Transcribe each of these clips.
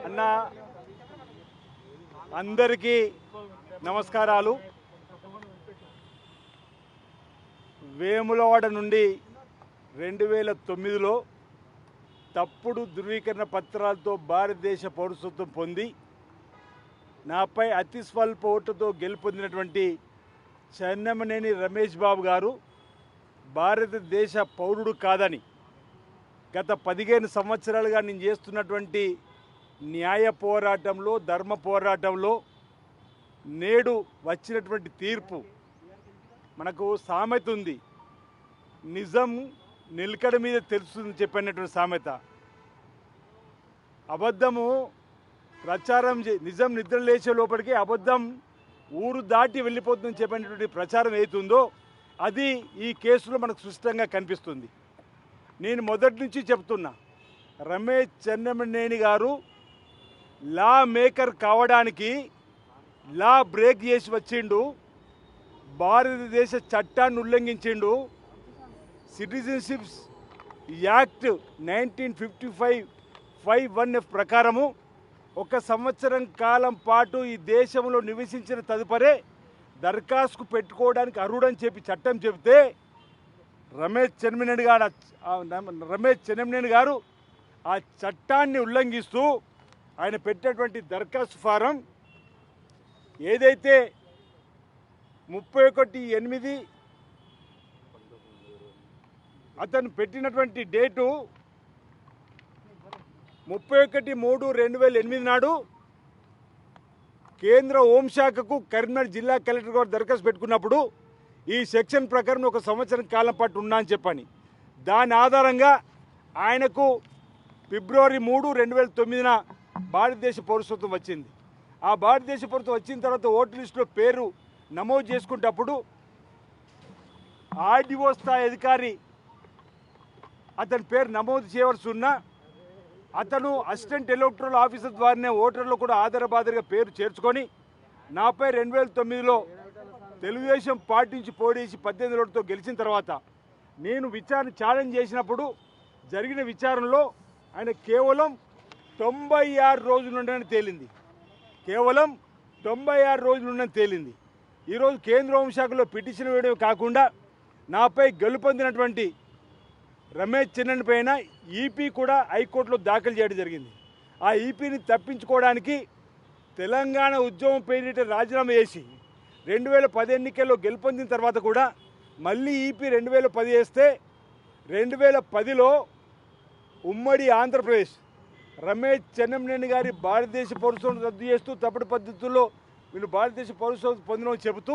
అన్న అందరికీ నమస్కారాలు. వేములవాడ నుండి 2009లో తప్పుడు ధృవీకరణ పత్రాలతో భారతదేశ పౌరసత్వం పొంది నాపై అతి స్వల్ప ఓటుతో గెలుపొందినటువంటి చెన్నమనేని రమేష్ బాబు గారు భారతదేశ పౌరుడు కాదని గత 15 సంవత్సరాలుగా నేను చేస్తున్నటువంటి న్యాయ పోరాటంలో, ధర్మ పోరాటంలో నేడు వచ్చినటువంటి తీర్పు, మనకు సామెత ఉంది, నిజం నిలకడ మీద తెలుస్తుందని చెప్పినటువంటి సామెత. అబద్ధము ప్రచారం నిజం నిద్ర లేచే లోపలికి అబద్ధం ఊరు దాటి వెళ్ళిపోతుందని చెప్పినటువంటి ప్రచారం ఏతుందో అది ఈ కేసులో మనకు స్పష్టంగా కనిపిస్తుంది. నేను మొదటి నుంచి చెప్తున్నా, రమేష్ చెన్నమనేని గారు లా మేకర్ కావడానికి లా బ్రేక్ చేసి వచ్చిండు, భారతదేశ చట్టాన్ని ఉల్లంఘించిండు. సిటిజన్షిప్ యాక్ట్ 1955(1)(f) ప్రకారము 1 సంవత్సరం కాలం పాటు ఈ దేశంలో నివసించిన తదుపరే దరఖాస్తు పెట్టుకోవడానికి అర్హుడని చెప్పి చట్టం చెబితే రమేష్ చెన్నమనేని గారు ఆ చట్టాన్ని ఉల్లంఘిస్తూ ఆయన పెట్టినటువంటి దరఖాస్తు ఫారం ఏదైతే 31/8 అతను పెట్టినటువంటి డేటు 31/3/2008 నాడు కేంద్ర హోంశాఖకు కరీంనగర్ జిల్లా కలెక్టర్ గారు దరఖాస్తు పెట్టుకున్నప్పుడు ఈ సెక్షన్ ప్రకారం 1 సంవత్సరం కాలం పాటు ఉన్నా అని చెప్పని, దాని ఆధారంగా ఆయనకు ఫిబ్రవరి 3, 2009 భారతదేశ పౌరసత్వం వచ్చింది. ఆ భారతదేశ పౌరసత్వం వచ్చిన తర్వాత ఓటర్ లిస్టులో పేరు నమోదు చేసుకునేటప్పుడు ఆర్డీఓ స్థాయి అధికారి అతని పేరు నమోదు చేయవలసి ఉన్నా అతను అసిస్టెంట్ ఎలక్టరల్ ఆఫీసర్ ద్వారానే ఓటర్లో కూడా ఆధారబాధగా పేరు చేర్చుకొని నాపై 2009లో తెలుగుదేశం పార్టీ నుంచి పోటీసి 18 ఓట్లతో గెలిచిన తర్వాత నేను విచారణ ఛాలెంజ్ చేసినప్పుడు జరిగిన విచారణలో ఆయన కేవలం 96 రోజులు ఉండని తేలింది. కేవలం 96 రోజులు ఉండని తేలింది. ఈరోజు కేంద్ర హోంశాఖలో పిటిషన్ వేయడం కాకుండా నాపై గెలుపొందినటువంటి రమేష్ చెన్నన్ పైన ఈపీ కూడా హైకోర్టులో దాఖలు చేయడం జరిగింది. ఆ ఈపీని తప్పించుకోవడానికి తెలంగాణ ఉద్యమం పేరిట రాజీనామా చేసి 2010 ఎన్నికల్లో గెలుపొందిన తర్వాత కూడా మళ్ళీ ఈపీ 2010 వేస్తే 2010లో ఉమ్మడి ఆంధ్రప్రదేశ్ రమేష్ చెన్నమనేని గారి భారతదేశ పౌరసత్వం రద్దు చేస్తూ తప్పుడు పద్ధతుల్లో వీళ్ళు భారతదేశ పౌరసత్వం పొందినని చెబుతూ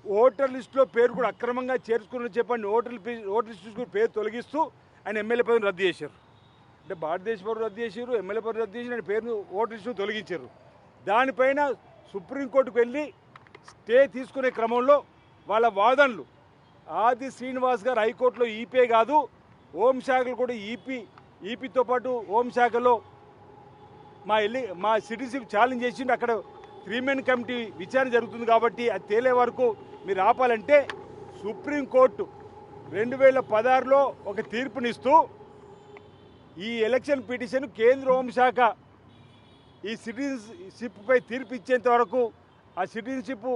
ఓటర్ లిస్టులో పేరు కూడా అక్రమంగా చేర్చుకుని చెప్పండి ఓటర్ లిస్టు పేరు తొలగిస్తూ ఆయన ఎమ్మెల్యే పదవిని రద్దు చేశారు. అంటే భారతదేశ పౌరులు రద్దు చేశారు, ఎమ్మెల్యే పదవి రద్దు చేసి ఆయన పేరును ఓటర్ లిస్టు తొలగించారు. దానిపైన సుప్రీంకోర్టుకు వెళ్ళి స్టే తీసుకునే క్రమంలో వాళ్ళ వాదనలు ఆది శ్రీనివాస్ గారు హైకోర్టులో ఈపీ కాదు హోంశాఖలు కూడా ఈపీతో పాటు హోంశాఖలో మా సిటిజన్షిప్ ఛాలెంజ్ చేసిండు. అక్కడ 3 మెన్ కమిటీ విచారణ జరుగుతుంది కాబట్టి అది తేలే వరకు మీరు ఆపాలంటే సుప్రీంకోర్టు 2016లో ఒక తీర్పునిస్తూ ఈ ఎలక్షన్ పిటిషన్ కేంద్ర హోంశాఖ ఈ సిటిజన్షిప్పై తీర్పు ఇచ్చేంత వరకు ఆ సిటిజన్షిప్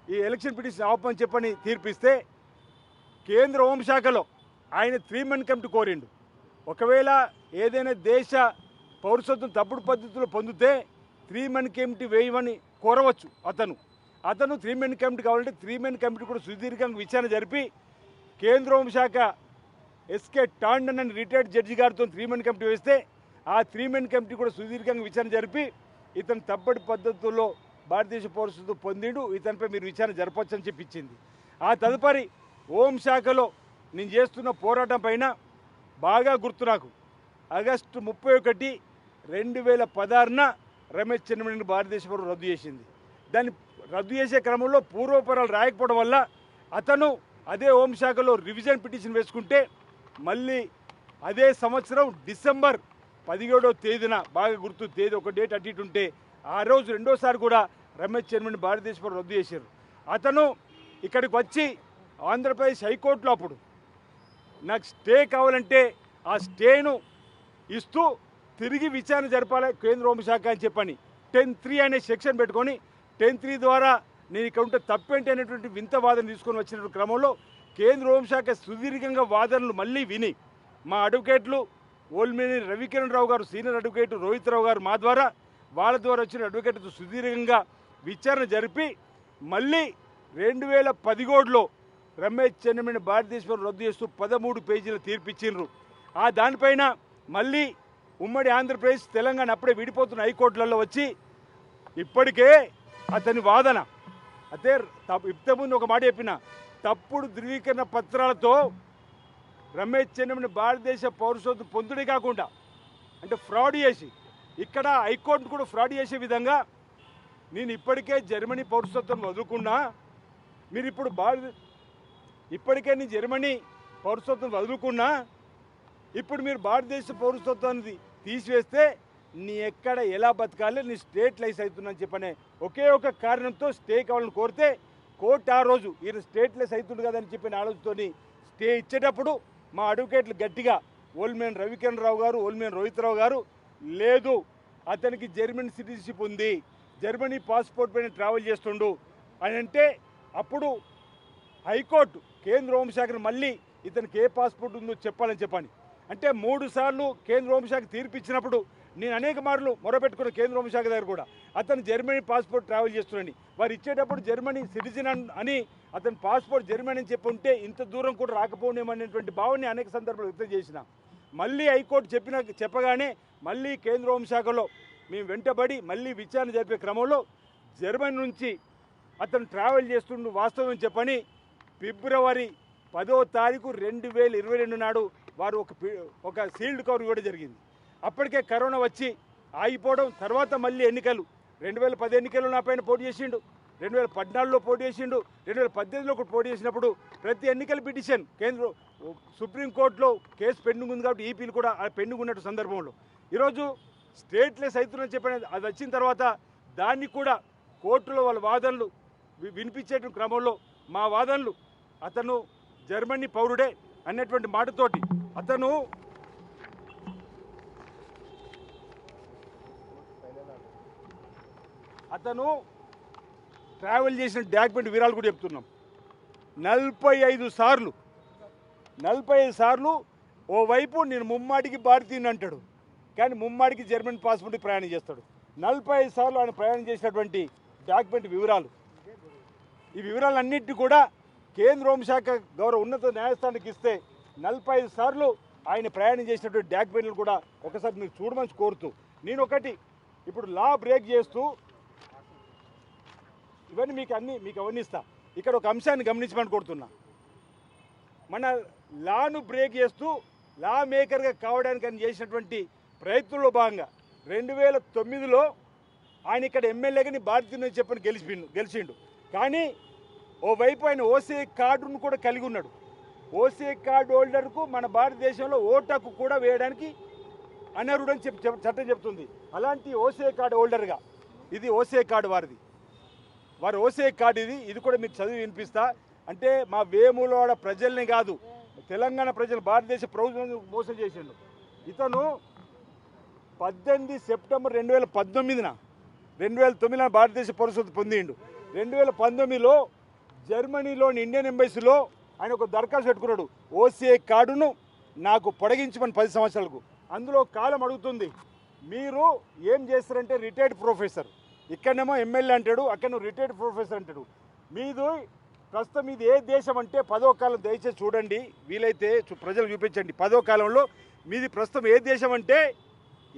ఈ ఎలక్షన్ పిటిషన్ ఆపని చెప్పని తీర్పిస్తే కేంద్ర హోంశాఖలో ఆయన 3 మెన్ కమిటీ కోరిండు. ఒకవేళ ఏదైనా దేశ పౌరసత్వం తప్పుడు పద్ధతిలో పొందితే 3 మెన్ కమిటీ వేయమని కోరవచ్చు. అతను 3 మెన్ కమిటీ కావాలంటే 3 మెన్ కమిటీ కూడా సుదీర్ఘంగా విచారణ జరిపి కేంద్ర హోంశాఖ ఎస్కే టాండన్ అని రిటైర్డ్ జడ్జి గారితో 3 మెన్ కమిటీ వేస్తే ఆ 3 మెన్ కమిటీ కూడా సుదీర్ఘంగా విచారణ జరిపి ఇతను తప్పటి పద్ధతుల్లో భారతదేశ పౌరసత్వం పొందిండు, ఇతనిపై మీరు విచారణ జరపచ్చు అని చెప్పించింది. ఆ తదుపరి హోంశాఖలో నేను చేస్తున్న పోరాటం పైన బాగా గుర్తు నాకు. ఆగస్టు 31, 2016న రమేష్ చెన్నమనేని భారతదేశ పౌరసత్వం రద్దు చేసింది. దాన్ని రద్దు చేసే క్రమంలో పూర్వపరాలు రాయకపోవడం వల్ల అతను అదే హోంశాఖలో రివిజన్ పిటిషన్ వేసుకుంటే మళ్ళీ అదే సంవత్సరం డిసెంబర్ 17వ తేదీన బాగా గుర్తు తేదీ ఒక డేట్ అటు ఇటు ఉంటే ఆ రోజు రెండోసారి కూడా రమేష్ చెన్నమనేని భారతదేశ పౌరసత్వం రద్దు చేశారు. అతను ఇక్కడికి వచ్చి ఆంధ్రప్రదేశ్ హైకోర్టులో అప్పుడు నాకు స్టే కావాలంటే ఆ స్టేను ఇస్తూ తిరిగి విచారణ జరపాలి కేంద్ర హోంశాఖ అని చెప్పని 10(3) అనే సెక్షన్ పెట్టుకొని 10(3) ద్వారా నేను ఇక్కడ ఉంటే తప్పేంటి అనేటువంటి వింత వాదన తీసుకొని వచ్చిన క్రమంలో కేంద్ర హోంశాఖ సుదీర్ఘంగా వాదనలు మళ్ళీ విని మా అడ్వకేట్లు ఓల్మేని రవికిరణ్ రావు గారు, సీనియర్ అడ్వకేట్ రోహిత్ రావు గారు మా ద్వారా వాళ్ళ ద్వారా వచ్చిన అడ్వకేట్తో సుదీర్ఘంగా విచారణ జరిపి మళ్ళీ 2017లో రమేష్ చెన్నమనేని భారతదేశం రద్దు చేస్తూ 13 పేజీల తీర్పిచ్చిండ్రు. ఆ దానిపైన మళ్ళీ ఉమ్మడి ఆంధ్రప్రదేశ్ తెలంగాణ అప్పుడే విడిపోతున్న హైకోర్టులలో వచ్చి ఇప్పటికే అతని వాదన అదే ఇంతకుముందు ఒక మాట చెప్పిన తప్పుడు ధృవీకరణ పత్రాలతో రమేష్ చెన్నమనేని భారతదేశ పౌరసత్వం పొందుడే కాకుండా అంటే ఫ్రాడ్ చేసి ఇక్కడ హైకోర్టును కూడా ఫ్రాడ్ చేసే విధంగా నేను ఇప్పటికే జర్మనీ పౌరసత్వం వదులుకున్నా, మీరు ఇప్పుడు ఇప్పటికే నేను జర్మనీ పౌరసత్వం వదులుకున్నా, ఇప్పుడు మీరు భారతదేశ పౌరసత్వాన్ని తీసివేస్తే నీ ఎక్కడ ఎలా బతకాలి, నీ స్టేట్ లైస్ అవుతుందని చెప్పనే ఒకే ఒక కారణంతో స్టే కావాలని కోరితే కోర్టు ఆ రోజు ఈయన స్టేట్ లెస్ అవుతుంది కదని చెప్పిన ఆలోచనతోని స్టే ఇచ్చేటప్పుడు మా అడ్వకేట్లు గట్టిగా ఓల్మేన్ రవికిరణ్ రావు గారు, ఓల్మేన్ రోహిత్ రావు గారు లేదు అతనికి జర్మనీ సిటిజన్షిప్ ఉంది, జర్మనీ పాస్పోర్ట్ పైన ట్రావెల్ చేస్తుండు అని అంటే అప్పుడు హైకోర్టు కేంద్ర హోంశాఖను మళ్ళీ ఇతనికి ఏ పాస్పోర్ట్ ఉందో చెప్పాలని చెప్పని అంటే 3 సార్లు కేంద్ర హోంశాఖ తీర్పిచ్చినప్పుడు నేను అనేక మార్లు మొరపెట్టుకున్న కేంద్ర హోంశాఖ దగ్గర కూడా అతను జర్మనీ పాస్పోర్ట్ ట్రావెల్ చేస్తున్నాడని వారు ఇచ్చేటప్పుడు జర్మనీ సిటిజన్ అని అతని పాస్పోర్ట్ జర్మనీ అని చెప్పి ఉంటే ఇంత దూరం కూడా రాకపోనేమనేటువంటి భావన అనేక సందర్భాలు వ్యక్తం చేసిన మళ్ళీ హైకోర్టు చెప్పగానే మళ్ళీ కేంద్ర హోంశాఖలో మేము వెంటబడి మళ్ళీ విచారణ జరిపే క్రమంలో జర్మనీ నుంచి అతను ట్రావెల్ చేస్తుండు వాస్తవం చెప్పని ఫిబ్రవరి 10వ తారీఖు 2022 నాడు వారు ఒక సీల్డ్ కవర్ కూడా జరిగింది. అప్పటికే కరోనా వచ్చి ఆగిపోవడం, తర్వాత మళ్ళీ ఎన్నికలు 2010 ఎన్నికల్లో నా పైన పోటీ చేసిండు, 2014లో పోటీ చేసిండు, 2018లో కూడా పోటీ చేసినప్పుడు ప్రతి ఎన్నికల పిటిషన్ కేంద్ర సుప్రీంకోర్టులో కేసు పెండింగ్ ఉంది కాబట్టి ఈపీలు కూడా పెండింగ్ ఉన్నట్టు సందర్భంలో ఈరోజు స్టేట్లెస్ అవుతుందని చెప్పిన అది వచ్చిన తర్వాత దాన్ని కూడా కోర్టులో వాళ్ళ వాదనలు వినిపించే క్రమంలో మా వాదనలు అతను జర్మనీ పౌరుడే అన్నటువంటి మాటతోటి అతను ట్రావెల్ చేసిన డాక్యుమెంట్ వివరాలు కూడా చెప్తున్నాం. 45 సార్లు ఓవైపు నేను ముమ్మాటికి భారతీయుని అంటాడు కానీ ముమ్మాటికి జర్మన్ పాస్పోర్ట్కి ప్రయాణం చేస్తాడు. 45 సార్లు ఆయన ప్రయాణం చేసినటువంటి డాక్యుమెంట్ వివరాలు, ఈ వివరాలన్నింటినీ కూడా కేంద్ర హోంశాఖ గౌరవ ఉన్నత న్యాయస్థానానికి ఇస్తే 45 సార్లు ఆయన ప్రయాణం చేసినటువంటి డాక్యుమెంట్లు కూడా ఒకసారి మీరు చూడమని కోరుతూ నేను ఒకటి ఇప్పుడు లా బ్రేక్ చేస్తూ ఇవన్నీ మీకు అవన్నీ ఇస్తా. ఇక్కడ ఒక అంశాన్ని గమనించమని కోరుతున్నా. మన లాను బ్రేక్ చేస్తూ లా మేకర్గా కావడానికి అని చేసినటువంటి ప్రయత్నంలో భాగంగా 2009లో ఆయన ఇక్కడ ఎమ్మెల్యేగా భారతీయుని చెప్పని గెలిచిండు కానీ ఓవైపు ఆయన ఓసీఐ కార్డును కూడా కలిగి ఉన్నాడు. ఓసీఐ కార్డు హోల్డర్కు మన భారతదేశంలో ఓటు కూడా వేయడానికి అనర్హుడని చట్టం చెప్తుంది. అలాంటి ఓసీఐ కార్డు హోల్డర్గా ఇది ఓసీఐ కార్డు వారి ఓసీఐ కార్డు ఇది కూడా మీకు చదివి వినిపిస్తా. అంటే మా వేములవాడ ప్రజల్ని కాదు తెలంగాణ ప్రజలు భారతదేశ ప్రభుత్వం మోసం చేసిండు. ఇతను 18 సెప్టెంబర్ 2019 భారతదేశ పౌరసత్వం పొందిండు. 2019లో జర్మనీలోని ఇండియన్ ఎంబసీలో ఆయన ఒక దరఖాస్తు పెట్టుకున్నాడు. ఓసీఐ కార్డును నాకు పొడిగించమని 10 సంవత్సరాలకు. అందులో కాలం అడుగుతుంది మీరు ఏం చేస్తారంటే రిటైర్డ్ ప్రొఫెసర్, ఇక్కడనేమో ఎమ్మెల్యే అంటాడు, అక్కడ రిటైర్డ్ ప్రొఫెసర్ అంటాడు. ప్రస్తుతం ఇది ఏ దేశం అంటే 10వ కాలం దయచేసి చూడండి, వీలైతే ప్రజలు చూపించండి. 10వ కాలంలో మీది ప్రస్తుతం ఏ దేశం అంటే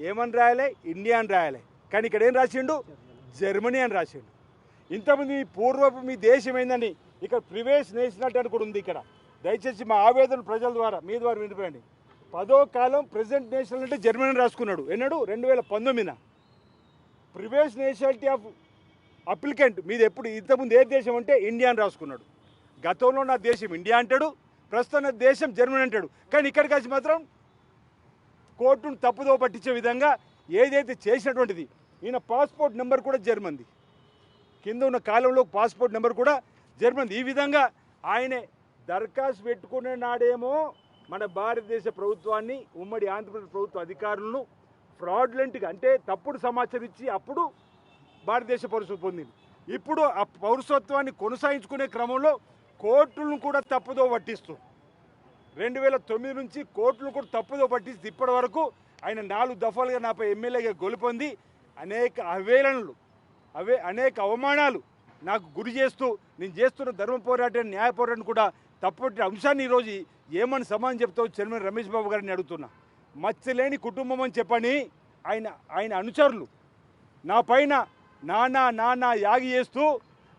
ఏమని రాయాలి, ఇండియా అని రాయాలి. కానీ ఇక్కడ ఏం రాసిండు, జర్మనీ అని రాసిండు. ఇంతమంది పూర్వపు మీ దేశం ఏందని ఇక్కడ ప్రివేస్ నేషనాలిటీ అని కూడా ఉంది. ఇక్కడ దయచేసి మా ఆవేదన ప్రజల ద్వారా మీ ద్వారా వినిపోయండి. 10వ కాలం ప్రెసిడెంట్ నేషనల్ అంటే జర్మనీ రాసుకున్నాడు. ఎన్నడు 2019 ప్రివేస్ నేషనాలిటీ ఆఫ్ అప్లికెంట్ మీది ఎప్పుడు ఇంతకుముందు ఏ దేశం అంటే ఇండియా అని రాసుకున్నాడు. గతంలో నా దేశం ఇండియా అంటాడు, ప్రస్తుతం నా దేశం జర్మనీ అంటాడు. కానీ ఇక్కడికి వచ్చి మాత్రం కోర్టును తప్పుదో పట్టించే విధంగా ఏదైతే చేసినటువంటిది ఈయన పాస్పోర్ట్ నెంబర్ కూడా జర్మన్ది, కింద ఉన్న కాలంలో పాస్పోర్ట్ నెంబర్ కూడా జర్మన్ది. ఈ విధంగా ఆయనే దరఖాస్తు పెట్టుకునే నాడేమో మన భారతదేశ ప్రభుత్వాన్ని ఉమ్మడి ఆంధ్రప్రదేశ్ ప్రభుత్వ అధికారులను ఫ్రాడ్లెంట్గా అంటే తప్పుడు సమాచారం ఇచ్చి అప్పుడు భారతదేశ పౌరసత్వం పొందింది. ఇప్పుడు ఆ పౌరసత్వాన్ని కొనసాగించుకునే క్రమంలో కోర్టులను కూడా తప్పుదో పట్టిస్తూ 2009 నుంచి కోర్టులను కూడా తప్పుదో పట్టిస్తూ ఇప్పటి వరకు ఆయన 4 దఫాలుగా నాపై ఎమ్మెల్యేగా గెలుపొంది అనేక అవేళనలు అనేక అవమానాలు నాకు గురి చేస్తూ నేను చేస్తున్న ధర్మ పోరాటం న్యాయ పోరాటం కూడా తప్పటి అంశాన్ని ఈరోజు ఏమని సమాధానం చెప్తావు చైర్మన్ రమేష్ బాబు గారిని అడుగుతున్నా. మచ్చలేని కుటుంబం అని చెప్పని ఆయన అనుచరులు నా పైన నానా యాగి చేస్తూ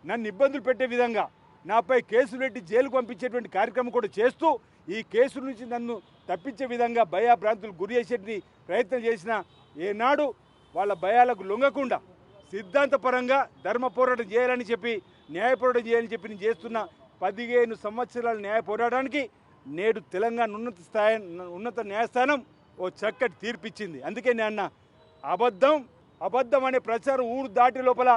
నన్ను ఇబ్బందులు పెట్టే విధంగా నాపై కేసులు పెట్టి జైలుకు పంపించేటువంటి కార్యక్రమం కూడా చేస్తూ ఈ కేసుల నుంచి నన్ను తప్పించే విధంగా భయాభ్రాంతులు గురి చేసే ప్రయత్నం చేసిన ఏనాడు వాళ్ళ భయాలకు లొంగకుండా సిద్ధాంతపరంగా ధర్మ పోరాటం చేయాలని చెప్పి న్యాయ పోరాటం చేయాలని చెప్పి నేను చేస్తున్న 15 సంవత్సరాల న్యాయ పోరాటానికి నేడు తెలంగాణ ఉన్నత న్యాయస్థానం ఓ చక్కటి తీర్పిచ్చింది. అందుకే నేను అబద్ధం అనే ప్రచారం ఊరు దాటి లోపల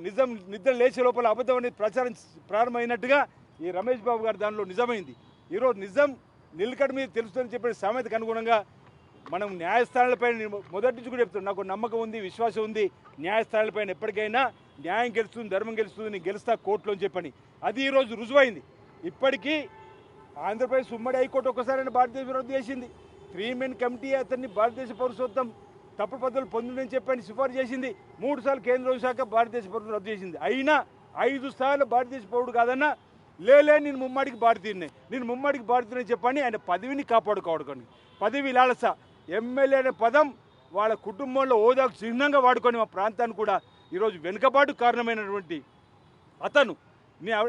నిజం నిద్ర లేచే లోపల అబద్ధం అనే ప్రచారం ప్రారంభమైనట్టుగా ఈ రమేష్ బాబు గారు దానిలో నిజమైంది. ఈరోజు నిజం నిలకడ మీద తెలుస్తుందని చెప్పిన సామెతకు అనుగుణంగా మనం న్యాయస్థానాలపైన మొదటి నుంచి కూడా చెప్తున్నాం. నాకు నమ్మకం ఉంది, విశ్వాసం ఉంది, న్యాయస్థానాలపైన ఎప్పటికైనా న్యాయం గెలుస్తుంది, ధర్మం గెలుస్తుంది, నేను గెలుస్తా కోర్టులో అని చెప్పని అది ఈరోజు రుజువైంది. ఇప్పటికీ ఆంధ్రప్రదేశ్ ఉమ్మడి హైకోర్టు ఒక్కసారైనా భారతదేశం రద్దు చేసింది. 3 మెన్ కమిటీ అతన్ని భారతదేశ పౌరసత్వం తప్పుడు పద్ధతులు పొందిందని చెప్పని సిఫార్సు చేసింది. 3 సార్లు కేంద్ర హోంశాఖ భారతదేశ పౌరసత్వం రద్దు చేసింది. అయినా 5 సార్లు భారతదేశ పౌరుడు కాదన్నా లేలే నేను ముమ్మాడికి భారతీయుడిని చెప్పని ఆయన పదవిని కాపాడుకోవడానికి పదవి లాలస ఎమ్మెల్యే అనే పదం వాళ్ళ కుటుంబంలో హోదాకు చిహ్నంగా వాడుకొని మా ప్రాంతాన్ని కూడా ఈరోజు వెనుకబాటు కారణమైనటువంటి అతను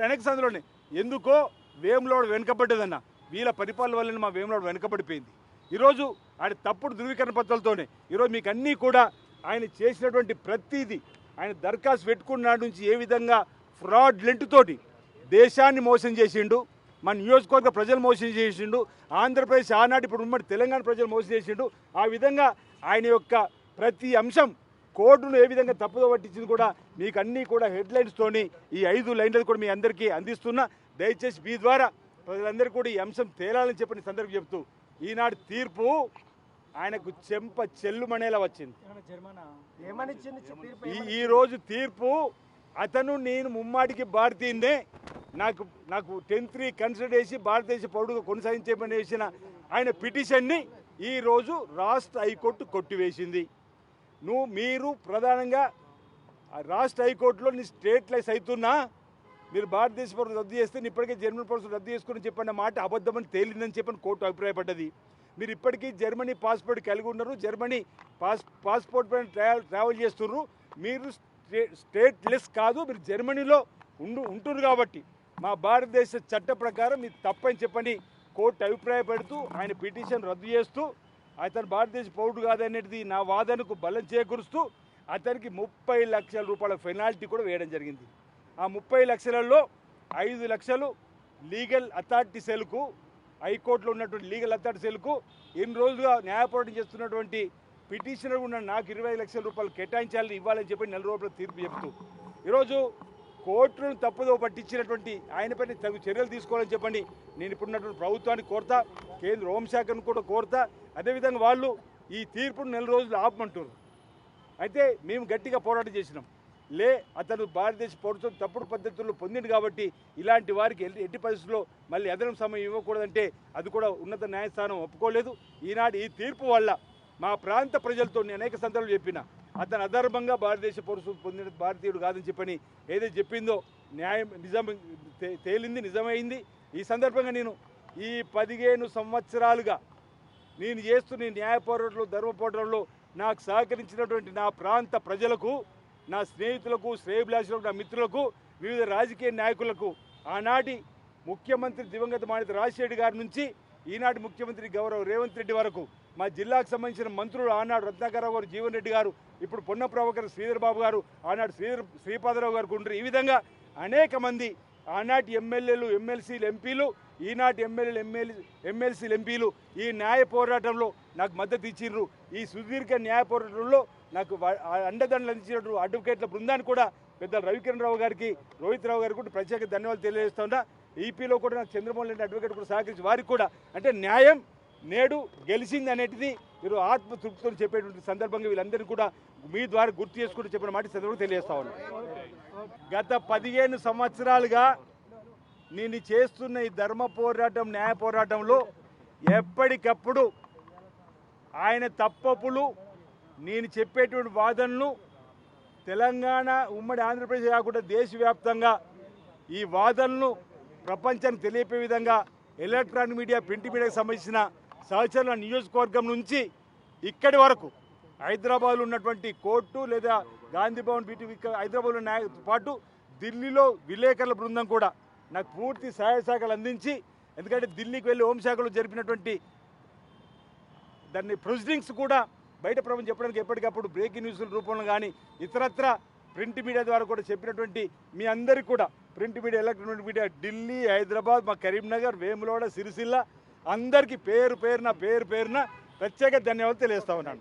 అనేక సందులోనే ఎందుకో వేములవాడ వెనుకబడ్డదన్న వీళ్ళ పరిపాలన వల్ల మా వేములవాడ వెనుకబడిపోయింది. ఈరోజు ఆయన తప్పుడు ధృవీకరణ పత్రాలతోనే ఈరోజు మీకు అన్నీ కూడా ఆయన చేసినటువంటి ప్రతిదీ ఆయన దరఖాస్తు పెట్టుకున్న నుంచి ఏ విధంగా ఫ్రాడ్ తోటి దేశాన్ని మోసం చేసిండు, మన నియోజకవర్గ ప్రజలు మోసం చేసిండు, ఆంధ్రప్రదేశ్ ఆనాటి ఇప్పుడు ఉమ్మడి తెలంగాణ ప్రజలు మోసం చేసిండు. ఆ విధంగా ఆయన యొక్క ప్రతి అంశం కోర్టును ఏ విధంగా తప్పుదో పట్టించింది కూడా మీకు అన్నీ కూడా హెడ్లైన్స్తోని ఈ 5 లైన్లు కూడా మీ అందరికీ అందిస్తున్నా. దయచేసి మీ ద్వారా ప్రజలందరికీ కూడా ఈ అంశం తేలాలని చెప్పిన సందర్భం చెప్తూ ఈనాడు తీర్పు ఆయనకు చెంప చెల్లుమనేలా వచ్చింది. ఈరోజు తీర్పు అతను నేను ముమ్మాటికి భారతీయుడే నాకు 10-3 కన్సిడర్ చేసి భారతదేశ పౌరుడుగా కొనసాగించేమని వేసిన ఆయన పిటిషన్ని ఈరోజు రాష్ట్ర హైకోర్టు కొట్టివేసింది. మీరు ప్రధానంగా రాష్ట్ర హైకోర్టులో నీ స్టేట్లెస్ అవుతున్నా మీరు భారతదేశ పౌరులు రద్దు చేస్తే ఇప్పటికే జర్మనీ పౌరులు రద్దు చేసుకుని చెప్పిన మాట అబద్ధమని తేలిందని చెప్పని కోర్టు అభిప్రాయపడ్డది. మీరు ఇప్పటికీ జర్మనీ పాస్పోర్ట్ కలిగి ఉన్నారు, జర్మనీ పాస్పోర్ట్ పైన ట్రావెల్ చేస్తున్నారు, మీరు స్టేట్లెస్ కాదు, మీరు జర్మనీలో ఉంటున్నారు కాబట్టి మా భారతదేశ చట్ట ప్రకారం ఇది తప్పని చెప్పని కోర్టు అభిప్రాయపడుతూ ఆయన పిటిషన్ రద్దు చేస్తూ అతను భారతదేశ పౌరుడు కాదనేది నా వాదనకు బలం చేకూరుస్తూ అతనికి 30 లక్షల రూపాయల పెనాల్టీ కూడా వేయడం జరిగింది. ఆ 30 లక్షలలో 5 లక్షలు లీగల్ అథారిటీ సెల్కు హైకోర్టులో ఉన్నటువంటి లీగల్ అథారిటీ సెల్కు ఎన్ని రోజులుగా న్యాయ పోరాటం చేస్తున్నటువంటి పిటిషనర్ ఉన్న నాకు 25 లక్షల రూపాయలు కేటాయించాలని ఇవ్వాలని చెప్పి 4 రోజుల తీర్పు చెప్తూ ఈరోజు కోర్టును తప్పుదో పట్టించినటువంటి ఆయనపైన తగు చర్యలు తీసుకోవాలని చెప్పండి నేను ఇప్పుడున్నటువంటి ప్రభుత్వాన్ని కోరుతా, కేంద్ర హోంశాఖను కూడా కోరుతా. అదేవిధంగా వాళ్ళు ఈ తీర్పును 4 రోజులు ఆపమంటారు. అయితే మేము గట్టిగా పోరాటం చేసినాం. అతను భారతదేశ పౌరత్వం తప్పుడు పద్ధతుల్లో పొందింది కాబట్టి ఇలాంటి వారికి ఎట్టి పరిస్థితుల్లో మళ్ళీ అదనం సమయం ఇవ్వకూడదంటే అది కూడా ఉన్నత న్యాయస్థానం ఒప్పుకోలేదు. ఈనాడు ఈ తీర్పు వల్ల మా ప్రాంత ప్రజలతో నేను అనేక సందర్భాలు చెప్పిన అతను అధర్మంగా భారతదేశ పౌరత్వం పొందిన భారతీయుడు కాదని చెప్పని ఏదైతే చెప్పిందో న్యాయం తేలింది, నిజమైంది. ఈ సందర్భంగా నేను ఈ 15 సంవత్సరాలుగా నేను చేస్తున్న న్యాయ పోరాటంలో ధర్మ పోరాటంలో నాకు సహకరించినటువంటి నా ప్రాంత ప్రజలకు, నా స్నేహితులకు, శ్రేయభిలాషులకు, నా మిత్రులకు, వివిధ రాజకీయ నాయకులకు, ఆనాటి ముఖ్యమంత్రి దివంగత మానేత రాజశేఖర్ గారి నుంచి ఈనాటి ముఖ్యమంత్రి గౌరవ రేవంత్ రెడ్డి వరకు మా జిల్లాకు సంబంధించిన మంత్రులు ఆనాడు రత్నాకరరావు గారు, జీవన్ రెడ్డి గారు, ఇప్పుడు పొన్న ప్రభాకర్ శ్రీధర్ బాబు గారు, ఆనాడు శ్రీపాదరావు గారు గుండ్రి, ఈ విధంగా అనేక మంది ఆనాటి ఎమ్మెల్యేలు, ఎమ్మెల్సీలు, ఎంపీలు, ఈనాటి ఎమ్మెల్సీలు, ఎంపీలు ఈ న్యాయ పోరాటంలో నాకు మద్దతు ఇచ్చిర్రు. ఈ సుదీర్ఘ న్యాయ పోరాటంలో నాకు అండదండలు అందించినట్టు అడ్వకేట్ల బృందాన్ని కూడా పెద్ద రవికిరణ్ రావు గారికి, రోహిత్ రావు గారికి కూడా ప్రత్యేక ధన్యవాదాలు తెలియజేస్తున్నా. ఈపీలో కూడా నాకు చంద్రమోహన్ రెడ్డి అడ్వకేట్ కూడా సహకరించి వారికి కూడా అంటే న్యాయం నేడు గెలిచింది అనేటిది మీరు ఆత్మతృప్తితో చెప్పేటువంటి సందర్భంగా వీళ్ళందరినీ కూడా మీ ద్వారా గుర్తు చేసుకుంటూ చెప్పిన మాట సందర్భంగా తెలియజేస్తా ఉన్నాను. గత 15 సంవత్సరాలుగా నేను చేస్తున్న ఈ ధర్మ పోరాటం న్యాయ పోరాటంలో ఎప్పటికప్పుడు ఆయన తప్పప్పులు నేను చెప్పేటువంటి వాదనలు తెలంగాణ ఉమ్మడి ఆంధ్రప్రదేశ్ కాకుండా దేశవ్యాప్తంగా ఈ వాదనలు ప్రపంచానికి తెలియపే విధంగా ఎలక్ట్రానిక్ మీడియా ప్రింట్ మీడియాకు సంబంధించిన సహచరుల నియోజకవర్గం నుంచి ఇక్కడి వరకు హైదరాబాద్లో ఉన్నటువంటి కోర్టు లేదా గాంధీ భవన్ బీటీ హైదరాబాద్లో న్యాయతో పాటు ఢిల్లీలో విలేకరుల బృందం కూడా నాకు పూర్తి సహాయ సహకారాలు అందించి, ఎందుకంటే ఢిల్లీకి వెళ్ళి హోంశాఖలో జరిపినటువంటి దాన్ని ప్రొసీడింగ్స్ కూడా బయట ప్రపంచం చెప్పడానికి ఎప్పటికప్పుడు బ్రేకింగ్ న్యూస్ల రూపంలో కానీ ఇతరత్ర ప్రింట్ మీడియా ద్వారా కూడా చెప్పినటువంటి మీ అందరికీ కూడా print media electronic media Delhi Hyderabad మా కరీంనగర్ వేములవాడ సిరిసిల్ల అందరికీ పేరు పేరున ప్రత్యేక ధన్యవాదాలు తెలియజేస్తా ఉన్నాను.